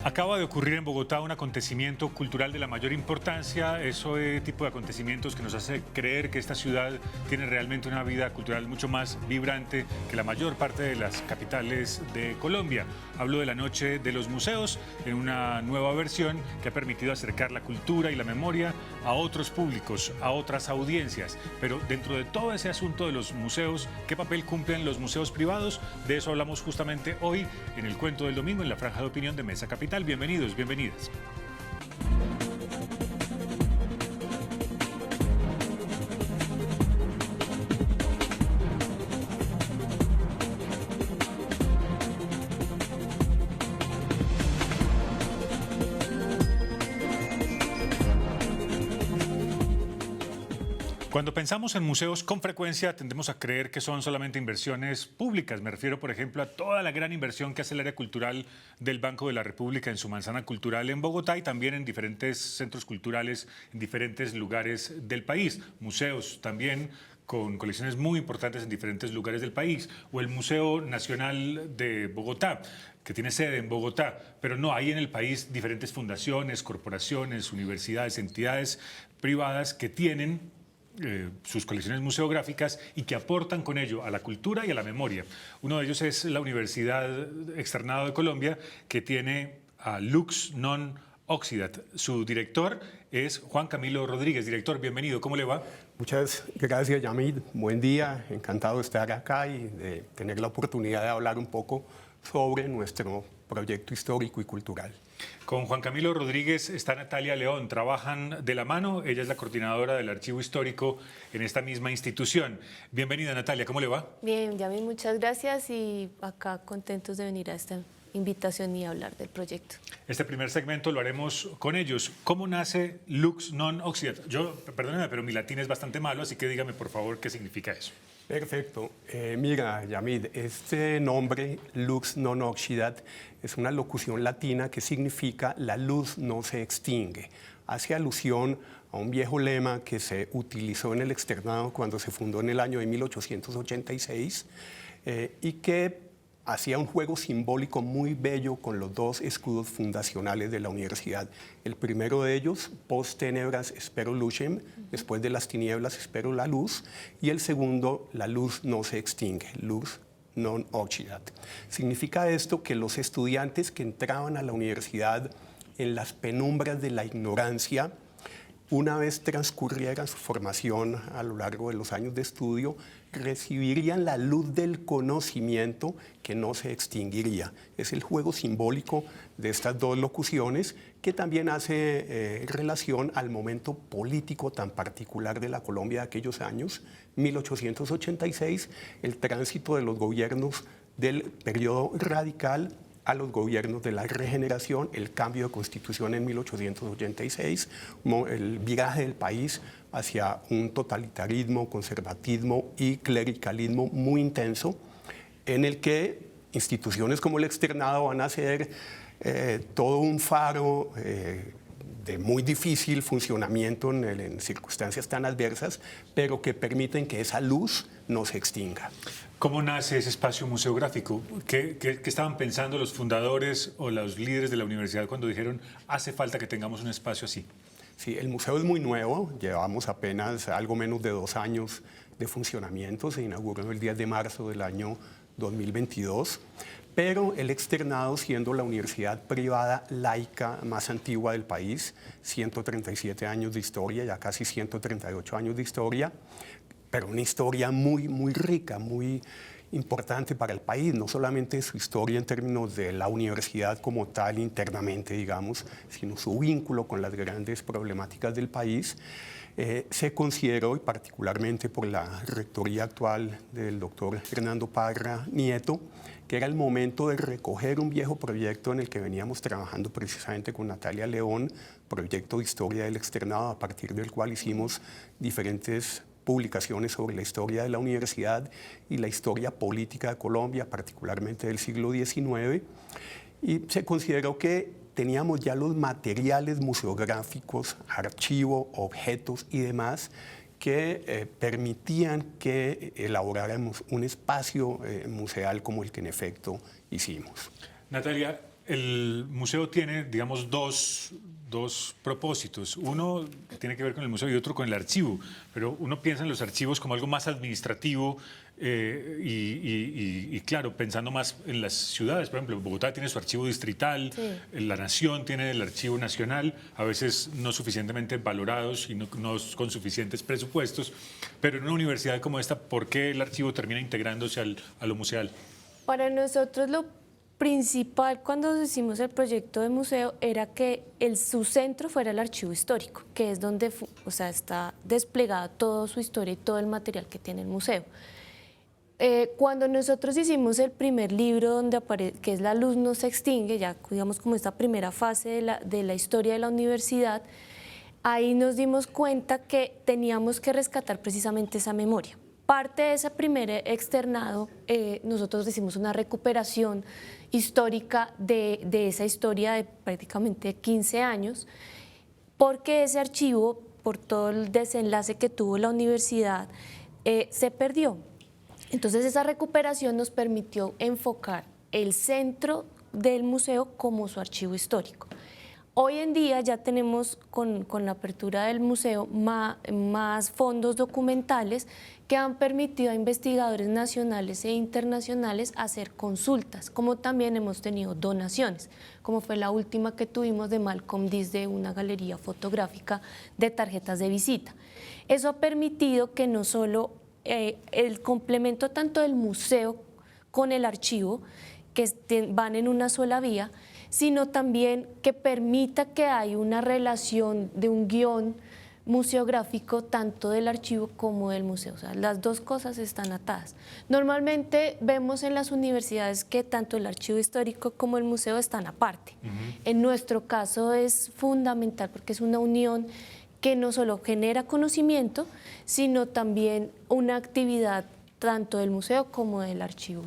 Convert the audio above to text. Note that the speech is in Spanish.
Acaba de ocurrir en Bogotá un acontecimiento cultural de la mayor importancia, ese tipo de acontecimientos que nos hace creer que esta ciudad tiene realmente una vida cultural mucho más vibrante que la mayor parte de las capitales de Colombia. Hablo de la Noche de los Museos, en una nueva versión que ha permitido acercar la cultura y la memoria a otros públicos, a otras audiencias. Pero dentro de todo ese asunto de los museos, ¿qué papel cumplen los museos privados? De eso hablamos justamente hoy en el Cuento del Domingo, en la franja de opinión de Mesa Capital. Bienvenidos, bienvenidas. Cuando pensamos en museos, con frecuencia tendemos a creer que son solamente inversiones públicas. Me refiero, por ejemplo, a toda la gran inversión que hace el área cultural del Banco de la República en su manzana cultural en Bogotá y también en diferentes centros culturales en diferentes lugares del país. Museos también con colecciones muy importantes en diferentes lugares del país, o el Museo Nacional de Bogotá, que tiene sede en Bogotá, pero no, hay en el país diferentes fundaciones, corporaciones, universidades, entidades privadas que tienen sus colecciones museográficas y que aportan con ello a la cultura y a la memoria. Uno de ellos es la Universidad Externado de Colombia, que tiene a Lux Non Oxidat. Su director es Juan Camilo Rodríguez. Director, bienvenido, ¿cómo le va? Muchas gracias, Yamid. Buen día, encantado de estar acá y de tener la oportunidad de hablar un poco sobre nuestro proyecto histórico y cultural. Con Juan Camilo Rodríguez está Natalia León, trabajan de la mano, ella es la coordinadora del Archivo Histórico en esta misma institución. Bienvenida, Natalia, ¿cómo le va? Bien, Yamid, muchas gracias y acá contentos de venir a esta invitación y hablar del proyecto. Este primer segmento lo haremos con ellos. ¿Cómo nace Lux Non Oxidat? Perdóneme, pero mi latín es bastante malo, así que dígame por favor qué significa eso. Perfecto. Mira, Yamid, este nombre, Lux Non Oxidat, es una locución latina que significa la luz no se extingue. Hace alusión a un viejo lema que se utilizó en el externado cuando se fundó en el año de 1886 y que hacía un juego simbólico muy bello con los dos escudos fundacionales de la universidad. El primero de ellos, post tenebras spero lucem, después de las tinieblas espero la luz, y el segundo, la luz no se extingue, lux non oxidat. Significa esto que los estudiantes que entraban a la universidad en las penumbras de la ignorancia, una vez transcurriera su formación a lo largo de los años de estudio, recibirían la luz del conocimiento que no se extinguiría. Es el juego simbólico de estas dos locuciones que también hace relación al momento político tan particular de la Colombia de aquellos años, 1886, el tránsito de los gobiernos del periodo radical a los gobiernos de la regeneración, el cambio de constitución en 1886, el viraje del país hacia un totalitarismo, conservatismo y clericalismo muy intenso, en el que instituciones como el externado van a ser todo un faro de muy difícil funcionamiento en circunstancias tan adversas, pero que permiten que esa luz no se extinga. ¿Cómo nace ese espacio museográfico? ¿Qué estaban pensando los fundadores o los líderes de la universidad cuando dijeron hace falta que tengamos un espacio así? Sí, el museo es muy nuevo, llevamos apenas algo menos de 2 años de funcionamiento, se inauguró el 10 de marzo del año 2022, pero el externado, siendo la universidad privada laica más antigua del país, 137 años de historia, ya casi 138 años de historia, pero una historia muy, muy rica, muy importante para el país, no solamente su historia en términos de la universidad como tal internamente, digamos, sino su vínculo con las grandes problemáticas del país. Se consideró, y particularmente por la rectoría actual del doctor Fernando Parra Nieto, que era el momento de recoger un viejo proyecto en el que veníamos trabajando precisamente con Natalia León, proyecto de historia del externado, a partir del cual hicimos diferentes publicaciones sobre la historia de la universidad y la historia política de Colombia, particularmente del siglo XIX, y se consideró que teníamos ya los materiales museográficos, archivos, objetos y demás que permitían que elaboráramos un espacio museal como el que en efecto hicimos. Natalia, El museo tiene, digamos, dos propósitos. Uno tiene que ver con el museo y otro con el archivo, pero uno piensa en los archivos como algo más administrativo y claro, pensando más en las ciudades. Por ejemplo, Bogotá tiene su archivo distrital, Sí. La Nación tiene el archivo nacional, a veces no suficientemente valorados y no con suficientes presupuestos, pero en una universidad como esta, ¿por qué el archivo termina integrándose a lo museal? Para nosotros lo principal cuando hicimos el proyecto de museo era que su centro fuera el archivo histórico, que es donde o sea, está desplegada toda su historia y todo el material que tiene el museo. Cuando nosotros hicimos el primer libro donde que es La luz no se extingue, ya digamos como esta primera fase de la historia de la universidad, ahí nos dimos cuenta que teníamos que rescatar precisamente esa memoria. Parte de ese primer externado, nosotros hicimos una recuperación histórica de esa historia de prácticamente 15 años, porque ese archivo, por todo el desenlace que tuvo la universidad, se perdió. Entonces esa recuperación nos permitió enfocar el centro del museo como su archivo histórico. Hoy en día ya tenemos con la apertura del museo más fondos documentales que han permitido a investigadores nacionales e internacionales hacer consultas, como también hemos tenido donaciones, como fue la última que tuvimos de Malcolm Diss, de una galería fotográfica de tarjetas de visita. Eso ha permitido que no solo el complemento tanto del museo con el archivo, que van en una sola vía, sino también que permita que haya una relación de un guión museográfico tanto del archivo como del museo. O sea, las dos cosas están atadas. Normalmente vemos en las universidades que tanto el archivo histórico como el museo están aparte. En nuestro caso es fundamental porque es una unión que no solo genera conocimiento, sino también una actividad tanto del museo como del archivo